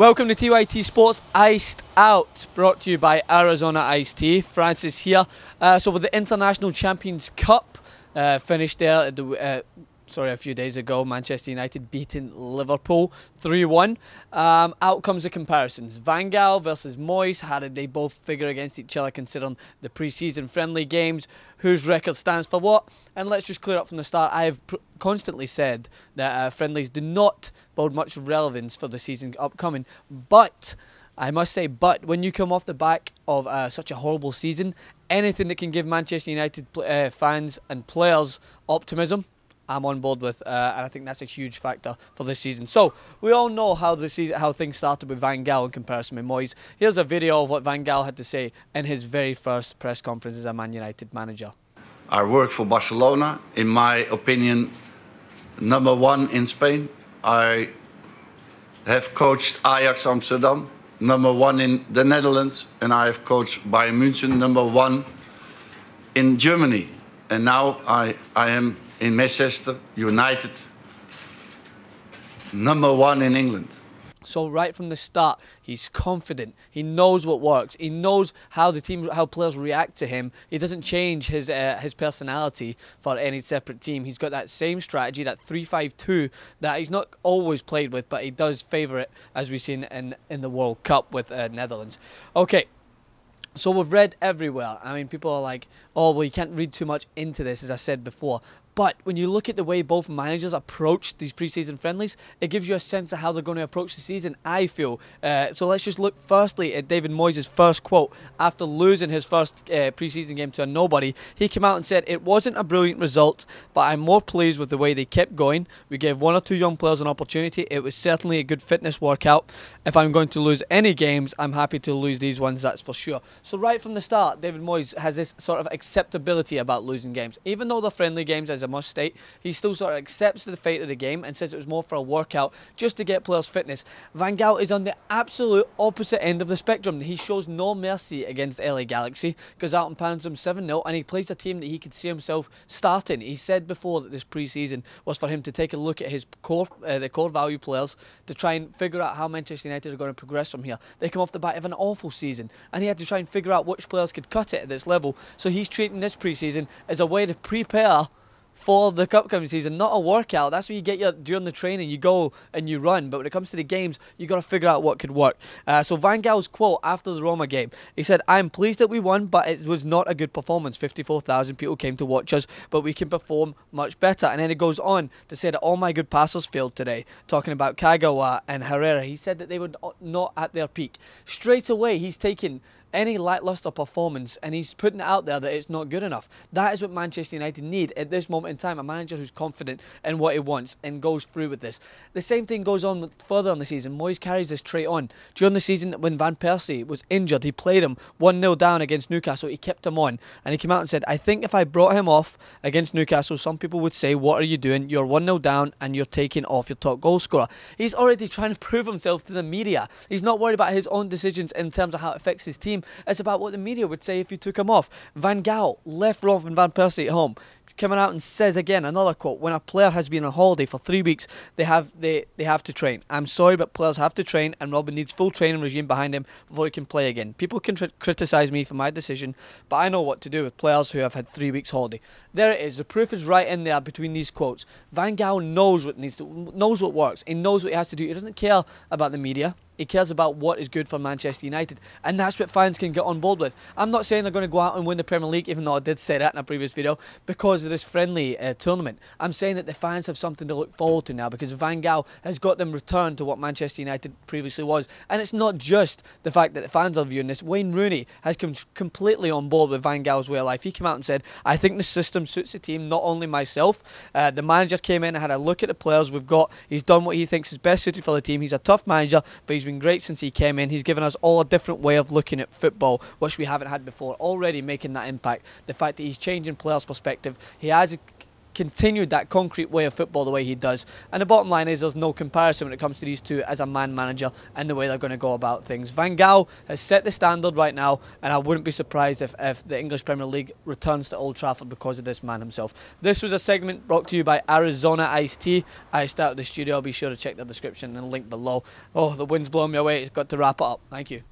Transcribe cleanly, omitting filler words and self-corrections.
Welcome to TYTSports Iced Out, brought to you by Arizona Iced Tea. Francis here. So with the International Champions Cup finished there at the, a few days ago, Manchester United beating Liverpool 3-1. Outcomes of comparisons. Van Gaal versus Moyes. How did they both figure against each other considering the pre-season friendly games? Whose record stands for what? And let's just clear up from the start. I have constantly said that friendlies do not hold much relevance for the season upcoming. But, I must say, when you come off the back of such a horrible season, anything that can give Manchester United fans and players optimism, I'm on board with, and I think that's a huge factor for this season. So, we all know how things started with Van Gaal in comparison with Moyes. Here's a video of what Van Gaal had to say in his very first press conference as a Man United manager. I work for Barcelona, in my opinion, #1 in Spain. I have coached Ajax Amsterdam, #1 in the Netherlands, and I have coached Bayern München, #1 in Germany. And now I am in Manchester United, #1 in England. So right from the start, he's confident. He knows what works. He knows how how players react to him. He doesn't change his personality for any separate team. He's got that same strategy, that 3-5-2 that he's not always played with, but he does favour it, as we've seen in the World Cup with Netherlands. Okay. So we've read everywhere. I mean, people are like, oh, well, you can't read too much into this, as I said before. But when you look at the way both managers approach these pre-season friendlies, it gives you a sense of how they're going to approach the season, I feel. So let's just look firstly at David Moyes' first quote. After losing his first pre-season game to a nobody, he came out and said, "It wasn't a brilliant result, but I'm more pleased with the way they kept going. We gave 1 or 2 young players an opportunity. It was certainly a good fitness workout. If I'm going to lose any games, I'm happy to lose these ones, that's for sure." So right from the start, David Moyes has this sort of acceptability about losing games. Even though they're friendly games, as I must state, he still sort of accepts the fate of the game and says it was more for a workout just to get players fitness. Van Gaal is on the absolute opposite end of the spectrum. He shows no mercy against LA Galaxy, goes out and pounds them 7-0, and he plays a team that he could see himself starting. He said before that this pre-season was for him to take a look at his the core value players to try and figure out how Manchester United are going to progress from here. They come off the back of an awful season, and he had to try and figure out which players could cut it at this level. So he's treating this pre-season as a way to prepare for the upcoming season, not a workout. That's what you get during the training. You go and you run, but when it comes to the games, you got to figure out what could work. So Van Gaal's quote after the Roma game, he said, "I'm pleased that we won, but it was not a good performance. 54,000 people came to watch us, but we can perform much better." And then it goes on to say that all my good passers failed today, talking about Kagawa and Herrera. He said that they were not at their peak. Straight away, he's taken any lackluster performance and he's putting it out there that it's not good enough. That is what Manchester United need at this moment in time, a manager who's confident in what he wants and goes through with this. The same thing goes on further on the season. Moyes carries this trait on. During the season when Van Persie was injured, he played him 1-0 down against Newcastle. He kept him on and he came out and said, "I think if I brought him off against Newcastle, some people would say, what are you doing? You're 1-0 down and you're taking off your top goal scorer." He's already trying to prove himself to the media. He's not worried about his own decisions in terms of how it affects his team. It's about what the media would say if you took him off. Van Gaal left Robin Van Persie at home, coming out and says again, another quote, "When a player has been on holiday for 3 weeks, they have to train. I'm sorry, but players have to train, and Robin needs full training regime behind him before he can play again. People can criticise me for my decision, but I know what to do with players who have had 3 weeks holiday." There it is. The proof is right in there between these quotes. Van Gaal knows what works. He knows what he has to do. He doesn't care about the media. He cares about what is good for Manchester United, and that's what fans can get on board with. I'm not saying they're going to go out and win the Premier League, even though I did say that in a previous video, because of this friendly tournament. I'm saying that the fans have something to look forward to now, because Van Gaal has got them returned to what Manchester United previously was. And it's not just the fact that the fans are viewing this. Wayne Rooney has come completely on board with Van Gaal's way of life. He came out and said, "I think the system suits the team, not only myself." The manager came in and had a look at the players we've got. He's done what he thinks is best suited for the team. He's a tough manager, but he's been great since he came in. He's given us all a different way of looking at football, which we haven't had before, already making that impact. The fact that he's changing players' perspective. He has continued that concrete way of football the way he does. And the bottom line is there's no comparison when it comes to these two as a man manager and the way they're going to go about things. Van Gaal has set the standard right now, and I wouldn't be surprised if the English Premier League returns to Old Trafford because of this man himself. This was a segment brought to you by Arizona Iced Tea. I started the studio. Be sure to check the description and link below. Oh, the wind's blowing me away. It's got to wrap it up. Thank you.